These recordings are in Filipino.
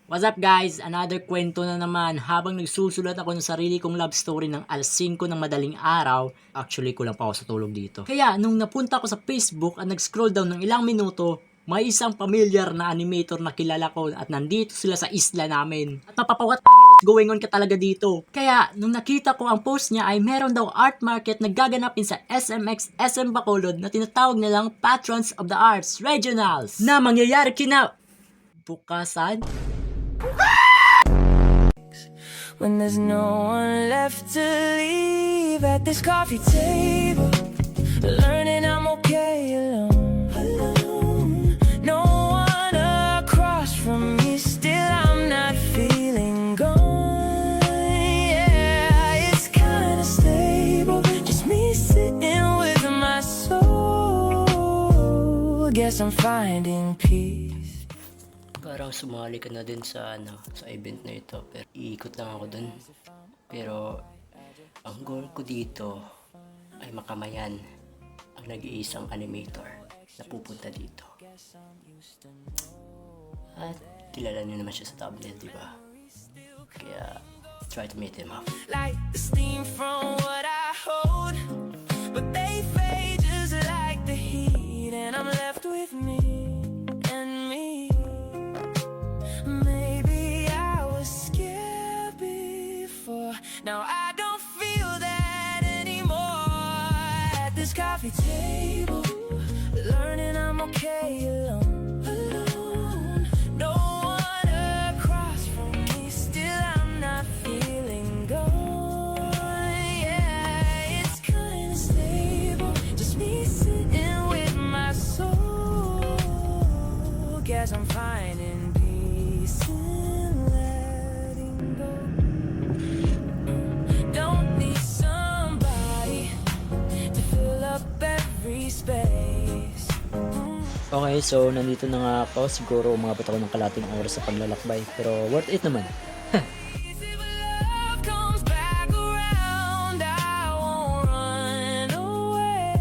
What's up guys? Another kwento na naman. Habang nagsusulat ako ng sarili kong love story ng alas 5 ng madaling araw, actually kulang pa ako sa tulog dito. Kaya nung napunta ko sa Facebook at nag-scroll down ng ilang minuto, may isang familiar na animator na kilala ko at nandito sila sa isla namin. At mapapawat is going on ka talaga dito. Kaya nung nakita ko ang post niya ay meron daw art market na gaganapin sa SMX SM Bacolod na tinatawag nilang Patrons of the Arts Regionals na mangyayari bukasan. When there's no one left to leave at this coffee table, learning I'm okay alone. No one across from me, still I'm not feeling gone. Yeah, it's kinda stable, just me sitting with my soul. Guess I'm finding peace. Parang sumali ka na din sa sa event na ito, pero iikot lang ako dun. Pero ang goal ko dito ay makamayan ang nag-iisang animator na pupunta dito. At kilala niyo naman siya sa thumbnail, di ba? Kaya try to meet him up. Like the steam from what I hold, but they fade just like the heat, and I'm left with me and me. Maybe I was scared before, now I don't feel that anymore. At this coffee table, learning I'm okay alone. No one across from me, still I'm not feeling gone. Yeah, it's kinda stable, just me sitting with my soul. Guess I'm finding peace in letting go. Don't need somebody to fill up every space. Okay, so nandito na nga ako. Siguro umabot ako ng kalating oras sa paglalakbay. Pero worth it naman. Easy when love comes back around, I won't run away.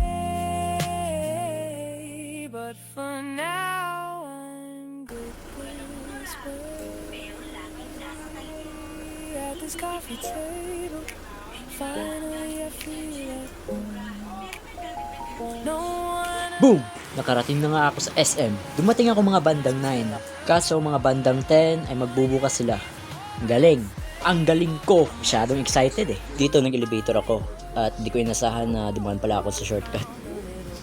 But for now, I'm good this way. At this coffee table, finally I feel at home. No one. Boom! Nakarating na nga ako sa SM. Dumating ako mga bandang 9. Kaso mga bandang 10 ay magbubukas sila. Ang galing! Ang galing ko! Masyadong excited eh. Dito nag-elevator ako. At di ko inasahan na dumaan pala ako sa shortcut.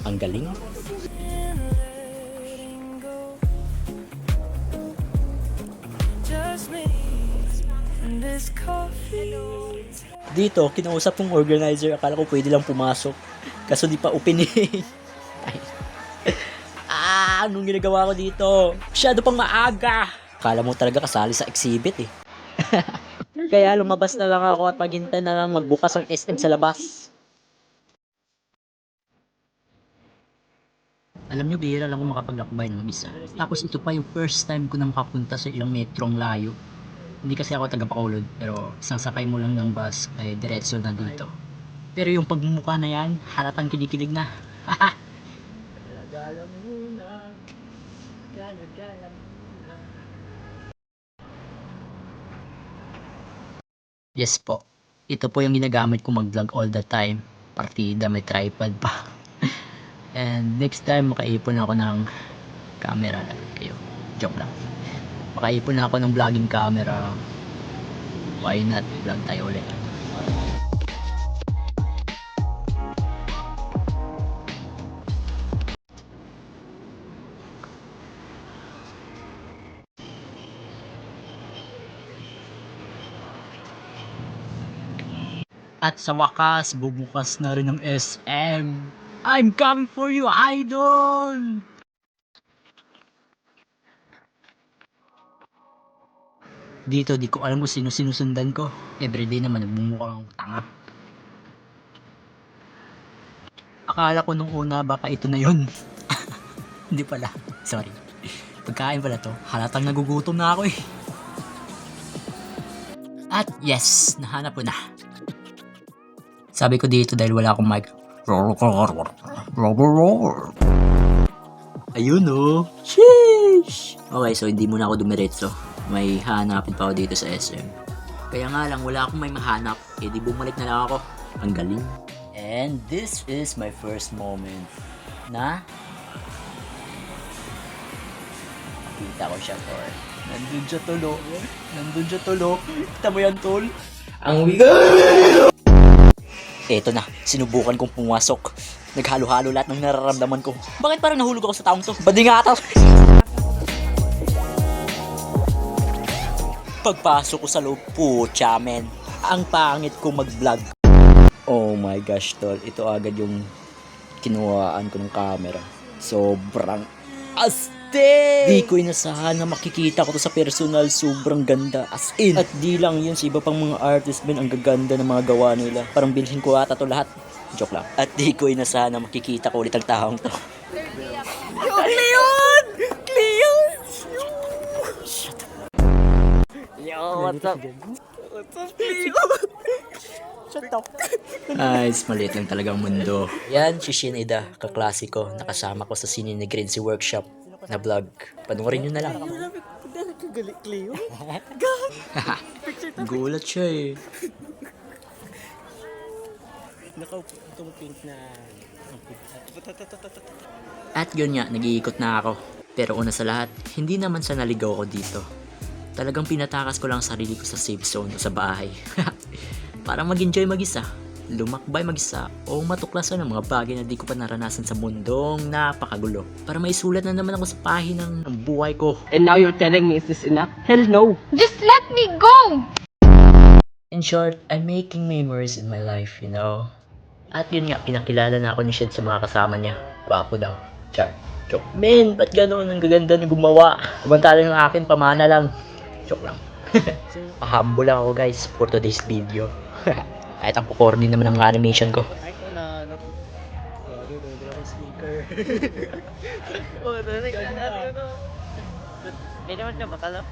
Ang galing! Letting go. Just me and this coffee. Dito, kinausap kong organizer. Akala ko pwede lang pumasok. Kaso di pa opening. Ay. Anong ginagawa ko dito? Masyado pang maaga. Akala mo talaga kasali sa exhibit eh. Kaya lumabas na lang ako at maghintay na lang magbukas ang SM sa labas. Alam nyo, bihira lang ako makapaglakbay ng isa. Tapos ito pa yung first time ko na makapunta sa ilang metrong layo. Hindi kasi ako taga Bacolod, pero isang sakay mo lang ng bus ay diretso na dito. Pero yung pagmumukha na yan, halatang kinikilig na. Yes po. Ito po yung ginagamit ko mag-vlog all the time. Partida, may tripod pa. And next time, makaipon ako ng camera lang kayo. Joke lang. Makaipon ako ng vlogging camera. Why not? Vlog tayo ulit. At sa wakas, bubukas na rin ang SM. I'm coming for you, idol! Dito, di ko alam kung sino sinusundan ko. Everyday naman, nagmumukha akong tanga. Akala ko nung una, baka ito na yun. Hindi pala. Sorry. Pagkain pala to. Halatang nagugutom na ako eh. At yes, nahanap ko na. Sabi ko dito dahil wala akong mic. Ayun oh. Sheesh! Okay, so hindi muna ako dumiretso. may hanapin pa ako dito sa SM. Kaya nga lang, wala akong may mahanap. Eh di bumalik na lang ako. Ang galing. And this is my first moment na kita ko siya, tol. Nandun siya, tol. Nandun siya, tol. Kita mo yan, tol? Ang wiga! Eto na, sinubukan kong pumasok. Naghalo-halo lahat ng nararamdaman ko. Bakit parang nahulog ako sa taong to? Badingata! Pagpasok ko sa loob, putya, men. Ang pangit ko mag-vlog. Oh my gosh, tol. Ito agad yung kinuhaan ko ng camera. Sobrang astig! Di ko inasahan na makikita ko to sa personal. Sobrang ganda. As in. At di lang yun, sa iba pang mga artist, men, ang gaganda ng mga gawa nila. Parang bilhin ko ata to lahat. Joke lang. At di ko inasahan na makikita ko ulit ang taong to. Yo, Cleon! Cleon! Yo, what's up? What's up, Cleon? Shut up. Ay, maliit lang talagang mundo. Yan, si Shinida, kaklasiko. Nakasama ko sa Sine ni Grade si workshop na vlog. Panoorin nyo na lang. Gulat siya eh. At yun nga, nag-iikot na ako. Pero una sa lahat, hindi naman sa naligaw ko dito. Talagang pinatakas ko lang sarili ko sa safe zone o sa bahay. Para mag-enjoy mag-isa, lumakbay mag-isa, o matuklasan ng mga bagay na di ko pa naranasan sa mundong napakagulo. Para maisulat na naman ako sa pahinang ng buhay ko. And now you're telling me is this enough? Hell no! Just let me go! In short, I'm making memories in my life, you know? At yun nga, pinakilala na ako ni Shed sa mga kasama niya. Papo daw. Char. Joke. Men, ba't gano'n ang gaganda na gumawa? Kumantala yung akin, pamana lang. Joke lang. Humble lang ako guys for today's video. Kahit ang corny naman ang animation ko. Hindi naman siya bakala.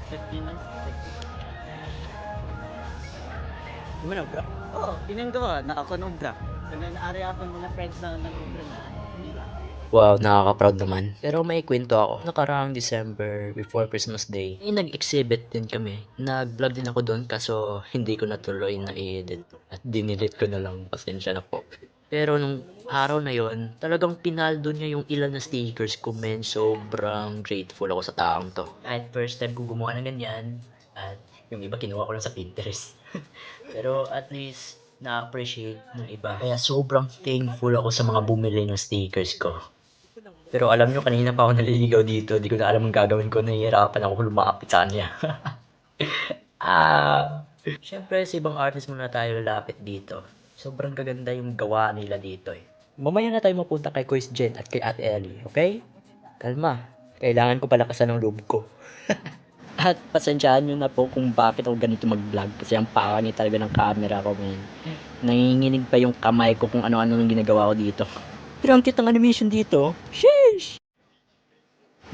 Gimana bro? Oo, tinanggawa na ako nung bro. Naari ako ng mga friends na nag-ubra na. Wow, nakaka-proud naman. Pero may kwento ako. Nakaraang December, before Christmas Day, nag-exhibit din kami. Nag-vlog din ako doon kaso hindi ko natuloy na i-edit. At dinilit ko na lang. Pasensya na po. Pero nung araw na yon, talagang pinaldo niya yung ilan na stickers ko, men. Sobrang grateful ako sa taong to. At first time ko gumawa ng ganyan. At yung iba kinuha ko lang sa Pinterest. Pero at least na-appreciate ng iba. Kaya sobrang thankful ako sa mga bumili ng stickers ko. Pero alam nyo, kanina pa ako naliligaw dito. Di ko na alam ang gagawin ko. Nahihirapan ako lumapit sa kanya. Siyempre, sa ibang artist muna tayo lalapit dito. Sobrang gaganda yung gawa nila dito eh. Mamaya na tayo mapunta kay Kuis Jen at kay Ate Ellie, okay? Kalma. Kailangan ko palakasan ng loob ko. At pasensyaan nyo na po kung bakit ako ganito mag-vlog. Kasi ang pangit talaga ng camera ko, man. Nanginginig pa yung kamay ko kung ano-ano yung ginagawa ko dito. Pero ang cute ng animation dito. Sheesh!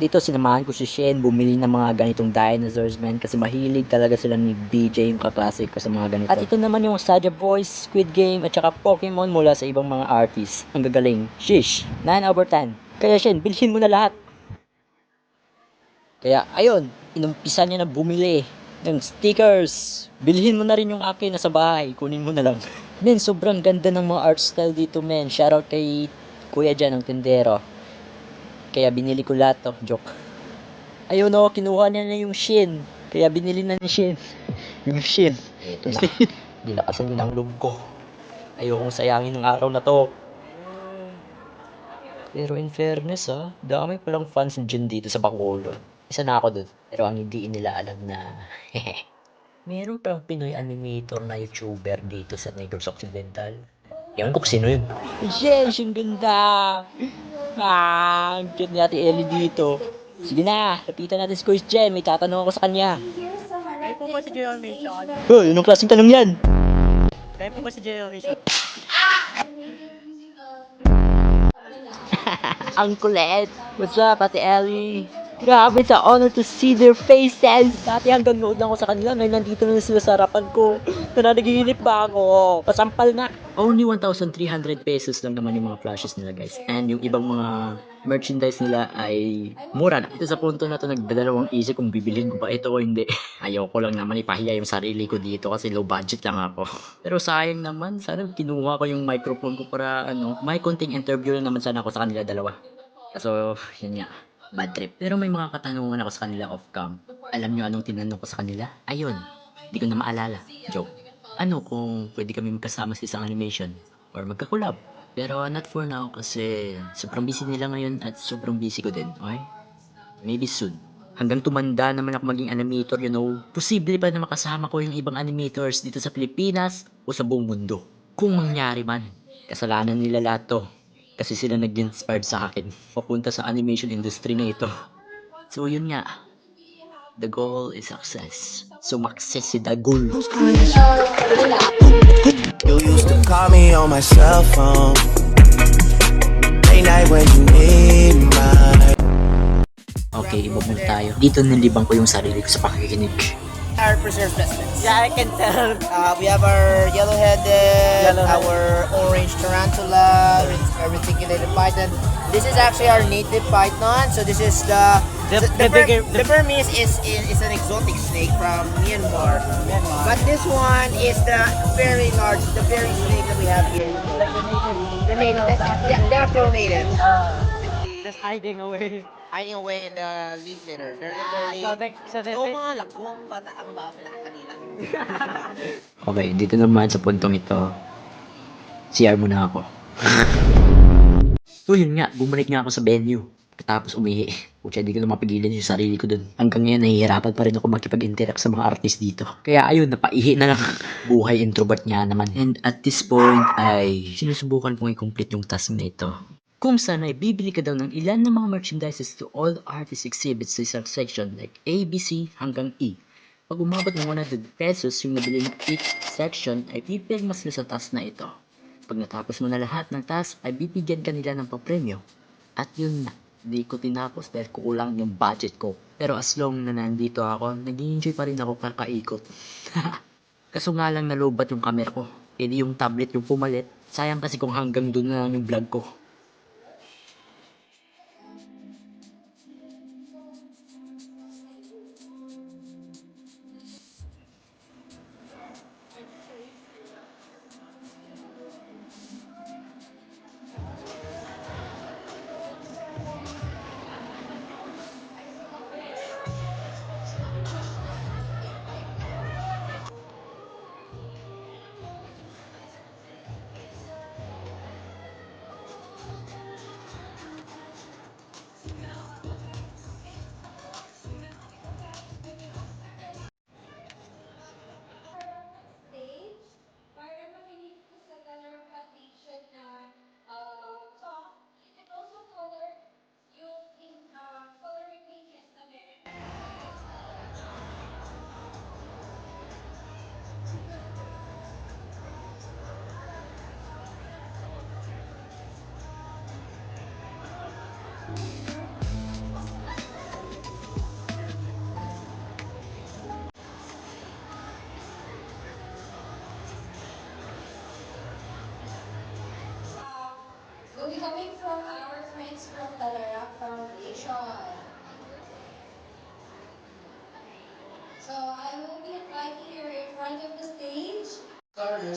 Dito sinamahan ko si Shen bumili ng mga ganitong dinosaurs, man. Kasi mahilig talaga sila ni BJ yung kaklase ko sa mga ganito. At ito naman yung Saja Boys, Squid Game, at saka Pokemon mula sa ibang mga artists. Ang gagaling. Sheesh! 9/10. Kaya Shen, bilhin mo na lahat. Kaya ayun, inumpisan niya na bumili ng stickers. Bilhin mo na rin yung akin nasa bahay. Kunin mo na lang. Men, sobrang ganda ng mga art style dito, men. Shoutout kay Kuya dyan, ang tindero. Kaya binili ko lahat to. Joke. Ayun o, kinuha niya na yung Shin. Kaya binili na ni Shin. Yung Shin. Ito na. Dinakasan ng loob ko. Ayokong sayangin ng araw na to. Pero in fairness dami palang fans dyan dito sa Bacolod. Isa na ako dun. Pero ang hindi nila alam na meron pang Pinoy animator na YouTuber dito sa Negros Occidental. Ewan ko kung sino yun. Yes, yung ganda! Ang cute ni Ate Ellie dito. Sige na, lapitan natin si Kuis Jen. May tatanong ako sa kanya. Kaya po ba si J.O. Mission? Oh, yun ang klaseng tanong yan. Kaya po ba si J.O. Mission? Ang kulit. What's up, Ate Ellie? Grabe, sa honor to see their faces. Dati hanggang nood lang ako sa kanila. Ngayon nandito na sila sa harapan ko. Nanaginip ba ako? Pasampal na. Only 1,300 pesos lang naman yung mga flashes nila, guys. And yung ibang mga merchandise nila ay mura na. Ito sa punto na to, nagdadalawang isip kung bibilhin ko ba ito o hindi. Ayoko lang naman ipahiya yung sarili ko dito kasi low budget lang ako. Pero sayang naman, sana kinuha ko yung microphone ko para may konting interview lang naman sana ako sa kanila dalawa. So, yun nga. Bad trip. Pero may mga katanungan ako sa kanila off-cam. Alam nyo anong tinanong ko sa kanila? Ayun, di ko na maalala. Joke. Ano kung pwede kami magkasama sa isang animation? Or magka-collab? Pero not for now kasi sobrang busy nila ngayon at sobrang busy ko din. Okay? Maybe soon. Hanggang tumanda naman ako maging animator, posible pa na makasama ko yung ibang animators dito sa Pilipinas o sa buong mundo. Kung mangyari man, kasalanan nila lahat to. Kasi sila nag-inspired sa akin papunta sa animation industry na ito. So yun nga, the goal is success. Sumakses si Dagul. You used to call me on my cell phone. Late night when you need my. Okay, iba muna tayo. Dito nilibang ko yung sarili ko sa pakikinig. Our preserved specimens. Yeah, I can tell. We have our yellow-headed, Yellow-headed. our orange tarantula, reticulated python. This is actually our native python. So this is the The bigger- the Burmese is an exotic snake from Myanmar. But this one is the very large, the very snake that we have here. The native, the actual native. Just hiding away. Hiding away in the leaf litter. They're literally. So, Mga lakwang bata ang babla kanila. Okay, dito naman sa puntong ito, CR muna ako. So yun nga, bumalik nga ako sa venue. Tapos umihi. Pucha, di ko na mapigilan yung sarili ko dun. Hanggang ngayon, nahihirapan pa rin ako makipag-interact sa mga artist dito. Kaya ayun, napaihi na lang. Buhay introvert nga naman. And at this point ay sinusubukan kong i-complete yung task na ito. Kung saan ay bibili ka daw ng ilan ng mga merchandises to all artist exhibits sa isang section like A, B, C hanggang E. Pag umabot ng 100 pesos yung nabili ng each section ay pipirma sila sa task na ito. Pag natapos mo na lahat ng task ay bibigyan ka nila ng papremyo. At yun na, di ko tinapos dahil kukulang yung budget ko. Pero as long na nandito ako, nag-enjoy pa rin ako kakaikot. Kaso nga lang nalobat yung camera ko. Hindi yung tablet yung pumalit. Sayang kasi kung hanggang doon na lang yung vlog ko. Stage, para makinig ko sa color palette na song. And also color yung coloring pages na meron. Will be coming from our friends from Talarak Foundation. So I will be inviting you in front of the stage.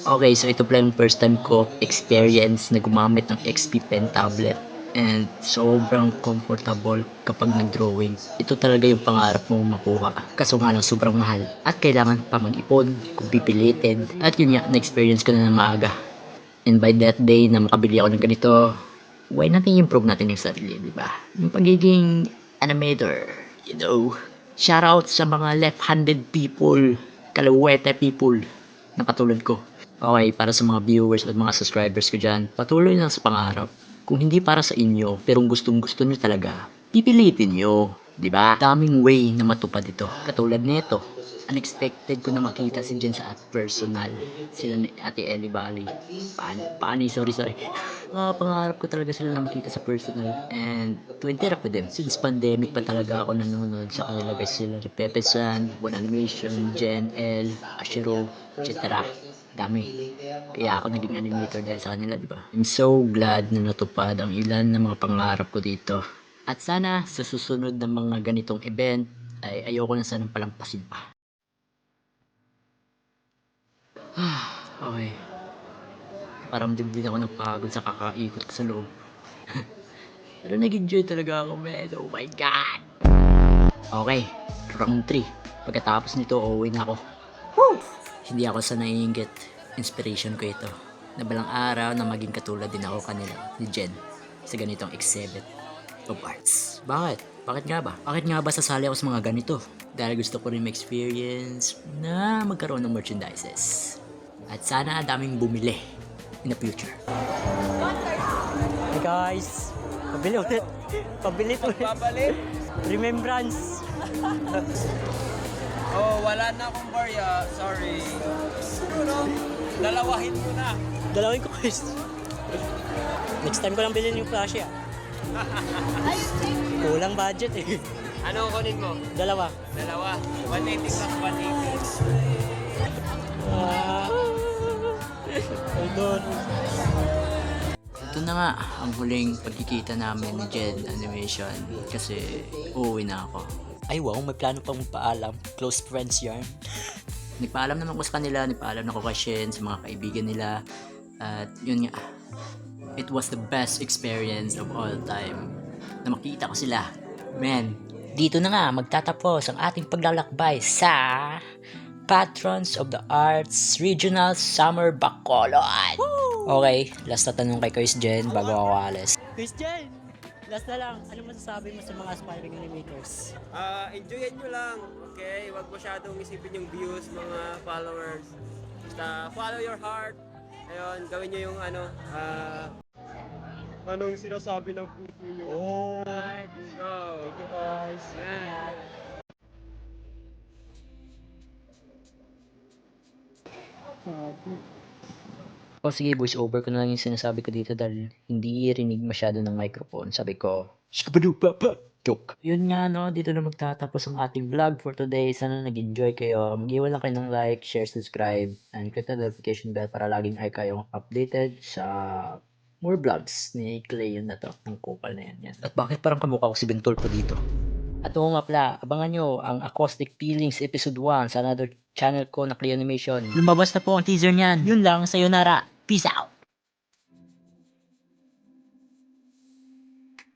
Okay, so ito pala yung first time ko experience na gumamit ng XP Pen tablet. And sobrang comfortable kapag nag-drawing. Ito talaga yung pangarap mo makuha. Kaso nga lang sobrang mahal. At kailangan pa mag-ipon kung pipilitin. At yun nga, na-experience ko na ng maaga. And by that day na makabili ako ng ganito, why natin improve natin yung sarili, di ba? Yung pagiging animator, you know. Shoutout sa mga left-handed people, kalawete people, na katulad ko. Okay, para sa mga viewers at mga subscribers ko dyan, patuloy lang sa pangarap. Kung hindi para sa inyo, pero gustong gusto nyo talaga, pipilitin nyo. Diba? Daming way na matupad ito. Katulad nito, unexpected ko na makita si Jen sa at personal. Sila ni Ate Ellie Bali. Sorry. Pangarap ko talaga sila na makita sa personal and to interact with them. Since pandemic pa talaga ako nanonood sa kanila guys. Sila ni Pepe San, Bon Animation, Jen, El, Ashiro, etc. Dami. Kaya ako naging animator dahil sa kanila, di ba? I'm so glad na natupad ang ilan ng mga pangarap ko dito. At sana sa susunod na mga ganitong event ay ayoko na sanang palampasin pa. Okay. Parang din ako ng pagod sa kakaikot sa loob. Pero nag-enjoy talaga ako, man. Oh my God! Okay, round 3. Pagkatapos nito, uuwi na ako. Woo! Hindi ako sa naiinggit. Inspiration ko ito. Na balang araw na maging katulad din ako kanila ni Jen sa ganitong exhibit of arts. Bakit? Bakit nga ba? Bakit nga ba sasali ako sa mga ganito? Dahil gusto ko rin ma-experience na magkaroon ng merchandises. At sana daming bumili in the future. Hey guys! Pabili ulit! Pabili ulit! Babalik? Remembrance! Oh, wala na akong barya. Sorry. Siguro, dalawahin mo na. Dalawin ko guys. Next time ko lang bilhin yung flash ah. Kulang budget eh. Ano kunin mo? Dalawa. Dalawa. 180 plus 180. Doon. Ito na nga ang huling pagkikita namin ni Jen Animation kasi uuwi na ako. Ay wow, may plano pang magpaalam. Close friends yarn. Nagpaalam naman ko sa kanila, nagpaalam ako kay Shen, sa mga kaibigan nila. At yun nga, it was the best experience of all time na makita ko sila. Man, dito na nga magtatapos ang ating paglalakbay sa Patrons of the Arts Regional Summer Bacolod. Okay, last na tanong kay Kuis Jen bago ako alis. Kuis Jen, last na lang. Ano masasabi mo sa mga aspiring animators? Enjoyin nyo lang. Okay? Huwag masyadong isipin yung views, mga followers. Basta follow your heart. Ayun, gawin nyo yung anong sinasabi ng puso nyo. Oh! Let's go! Thank you guys! Yeah. O sige, voice over ko na lang yung sinasabi ko dito dahil hindi rinig masyado ng microphone. Sabi ko, Skabadu Papa! Joke. Yun nga no, dito na magtatapos ang ating vlog for today. Sana nag-enjoy kayo. Mag-iwan lang kayo ng like, share, subscribe, and click the notification bell para laging ay kayong updated sa more vlogs ni Clay yun na to, ng kupal na yan. At bakit parang kamukha ko si Bentolpo dito? At oo nga pala, abangan nyo ang Acoustic Feelings Episode 1 sa another channel ko na Clay Animation. Lumabas na po ang teaser niyan. Yun lang, sayonara. Peace out!